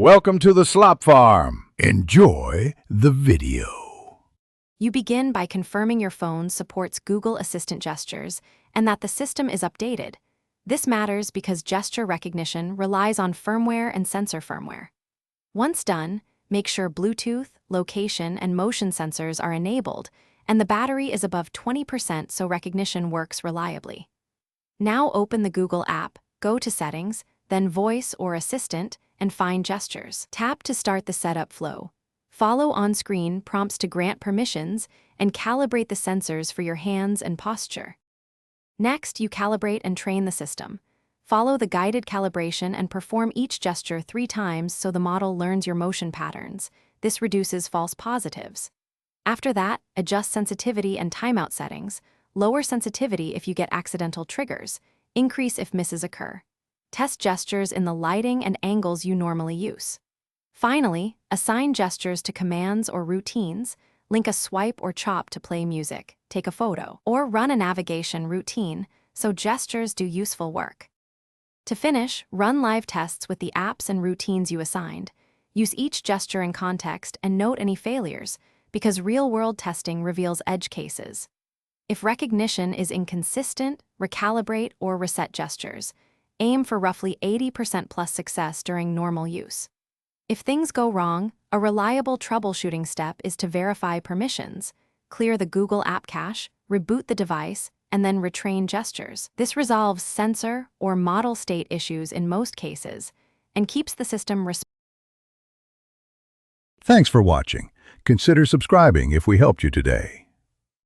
Welcome to the Slop Farm. Enjoy the video. You begin by confirming your phone supports Google Assistant gestures and that the system is updated. This matters because gesture recognition relies on firmware and sensor firmware. Once done, make sure Bluetooth, location, and motion sensors are enabled and the battery is above 20% so recognition works reliably. Now open the Google app, go to Settings, then Voice or Assistant, and find Gestures. Tap to start the setup flow. Follow on-screen prompts to grant permissions and calibrate the sensors for your hands and posture. Next, you calibrate and train the system. Follow the guided calibration and perform each gesture 3 times so the model learns your motion patterns. This reduces false positives. After that, adjust sensitivity and timeout settings. Lower sensitivity if you get accidental triggers. Increase if misses occur. Test gestures in the lighting and angles you normally use. Finally, assign gestures to commands or routines. Link a swipe or chop to play music, take a photo, or run a navigation routine so gestures do useful work. To finish, run live tests with the apps and routines you assigned. Use each gesture in context and note any failures, because real-world testing reveals edge cases. If recognition is inconsistent, recalibrate or reset gestures. Aim for roughly 80% plus success during normal use. If things go wrong, a reliable troubleshooting step is to verify permissions, clear the Google App Cache, reboot the device, and then retrain gestures. This resolves sensor or model state issues in most cases and keeps the system Thanks for watching. Consider subscribing if we helped you today.